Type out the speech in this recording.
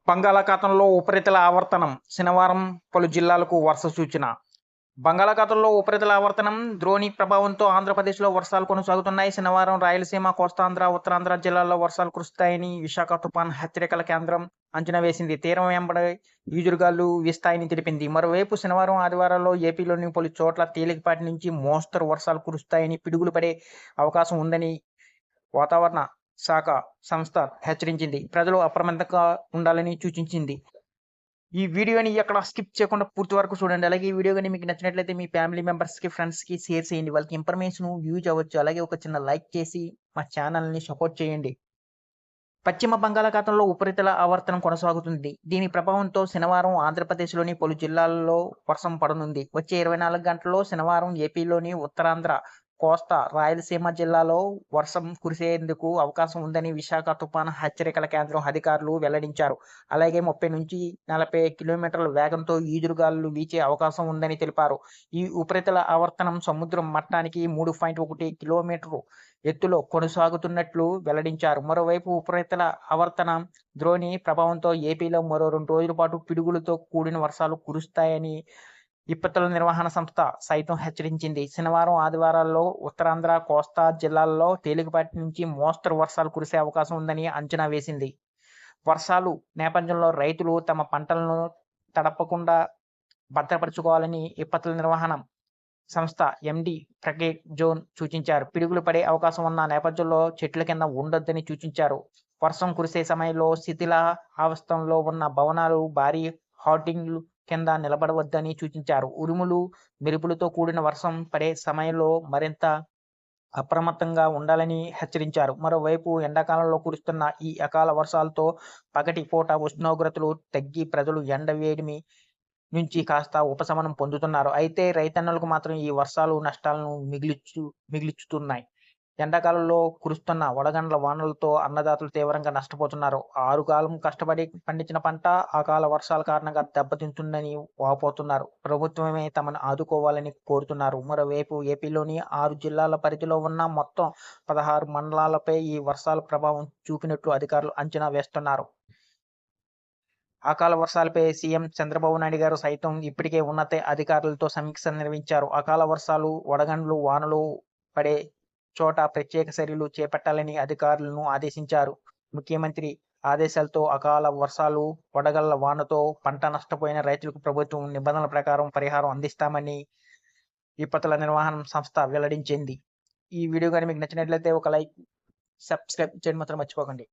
బంగాళాఖాతంలో ఉపరితల ఆవర్తనం శనివారం పలు జిల్లాలకు వర్ష సూచన. బంగాళాఖాతంలో ఉపరితల ఆవర్తనం ద్రోణి ప్రభావంతో ఆంధ్రప్రదేశ్లో వర్షాలు కొనసాగుతున్నాయి. శనివారం రాయలసీమ, కోస్తాంధ్ర, ఉత్తరాంధ్ర జిల్లాల్లో వర్షాలు కురుస్తాయని విశాఖ తుఫాన్ హెచ్చరికల కేంద్రం అంచనా వేసింది. తీరం వెంబడి ఈదురుగాలు వీస్తాయని తెలిపింది. మరోవైపు శనివారం, ఆదివారాల్లో ఏపీలోని పలు చోట్ల తేలికపాటి నుంచి మోస్తరు వర్షాలు కురుస్తాయని, పిడుగులు పడే అవకాశం ఉందని వాతావరణ శాఖ సంస్థ హెచ్చరించింది. ప్రజలు అప్రమత్తంగా ఉండాలని సూచించింది. ఈ వీడియోని ఎక్కడ స్కిప్ చేయకుండా పూర్తి వరకు చూడండి. అలాగే ఈ వీడియో గాని మీకు నచ్చినట్లయితే మీ ఫ్యామిలీ మెంబర్స్‌కి, ఫ్రెండ్స్‌కి షేర్ చేయండి. వాళ్ళకి ఇన్ఫర్మేషన్ యూజ్ అవ్వచ్చు. అలాగే ఒక చిన్న లైక్ చేసి మా ఛానల్‌ని సపోర్ట్ చేయండి. పశ్చిమ బంగాళాఖాతంలో ఉపరితల ఆవర్తనం కొనసాగుతుంది. దీని ప్రభావంతో శనివారం ఆంధ్రప్రదేశ్‌లోని పలు జిల్లాల్లో వర్షం పడనుంది. వచ్చే 24 గంటల్లో శనివారం ఏపీలోని ఉత్తరాంధ్ర, కోస్తా, రాయలసీమ జిల్లాలో వర్షం కురిసేందుకు అవకాశం ఉందని విశాఖ తుఫాను హెచ్చరికల కేంద్రం అధికారులు వెల్లడించారు. అలాగే 30-40 కిలోమీటర్ల వేగంతో ఈదురుగాలులు వీచే అవకాశం ఉందని తెలిపారు. ఈ ఉపరితల ఆవర్తనం సముద్రం మట్టానికి 3.1 కిలోమీటర్లు ఎత్తులో కొనసాగుతున్నట్లు వెల్లడించారు. మరోవైపు ఉపరితల ఆవర్తనం ద్రోణి ప్రభావంతో ఏపీలో మరో 2 రోజుల పాటు పిడుగులతో కూడిన వర్షాలు కురుస్తాయని విపత్తుల నిర్వహణ సంస్థ సైతం హెచ్చరించింది. శనివారం, ఆదివారాల్లో ఉత్తరాంధ్ర, కోస్తా జిల్లాల్లో తేలికపాటి నుంచి మోస్తరు వర్షాలు కురిసే అవకాశం ఉందని అంచనా వేసింది. వర్షాలు నేపథ్యంలో రైతులు తమ పంటలను తడపకుండా భద్రపరుచుకోవాలని విపత్తుల నిర్వహణ సంస్థ ఎండీ ప్రగేట్ జోన్ సూచించారు. పిడుగులు పడే అవకాశం ఉన్న నేపథ్యంలో చెట్ల కింద ఉండొద్దని సూచించారు. వర్షం కురిసే సమయంలో శిథిలావస్థలో ఉన్న భవనాలు, భారీ హోర్డింగ్ల కింద నిలబడవద్దని సూచించారు. ఉరుములు, మెరుపులతో కూడిన వర్షం పడే సమయంలో మరింత అప్రమత్తంగా ఉండాలని హెచ్చరించారు. మరోవైపు ఎండాకాలంలో కురుస్తున్న ఈ అకాల వర్షాలతో పగటి పూట ఉష్ణోగ్రతలు తగ్గి ప్రజలు ఎండ వేడిమి నుంచి కాస్త ఉపశమనం పొందుతున్నారు. అయితే రైతన్నలకు మాత్రం ఈ వర్షాలు నష్టాలను మిగిల్చుతున్నాయి. ఎండాకాలంలో కురుస్తున్న వడగండ్ల వానలతో అన్నదాతలు తీవ్రంగా నష్టపోతున్నారు. ఆరుగాలం కష్టపడి పండించిన పంట అకాల వర్షాల కారణంగా దెబ్బతింటుందని వాపోతున్నారు. ప్రభుత్వమే తమను ఆదుకోవాలని కోరుతున్నారు. మరోవైపు ఏపీలోని 6 జిల్లాల పరిధిలో ఉన్న మొత్తం 16 మండలాలపై ఈ వర్షాల ప్రభావం చూపినట్లు అధికారులు అంచనా వేస్తున్నారు. అకాల వర్షాలపై సీఎం చంద్రబాబు నాయుడు గారు సైతం ఇప్పటికే ఉన్నత అధికారులతో సమీక్ష నిర్వహించారు. అకాల వర్షాలు, వడగండ్లు వానలు పడే చోట ప్రత్యేక చర్యలు చేపట్టాలని అధికారులను ఆదేశించారు. ముఖ్యమంత్రి ఆదేశాలతో అకాల వర్షాలు, వడగళ్ల వానతో పంట నష్టపోయిన రైతులకు ప్రభుత్వం నిబంధనల ప్రకారం పరిహారం అందిస్తామని విపత్తుల నిర్వహణ సంస్థ వెల్లడించింది. ఈ వీడియో కానీ మీకు నచ్చినట్లయితే ఒక లైక్, సబ్స్క్రైబ్ చేయడం మాత్రం మర్చిపోకండి.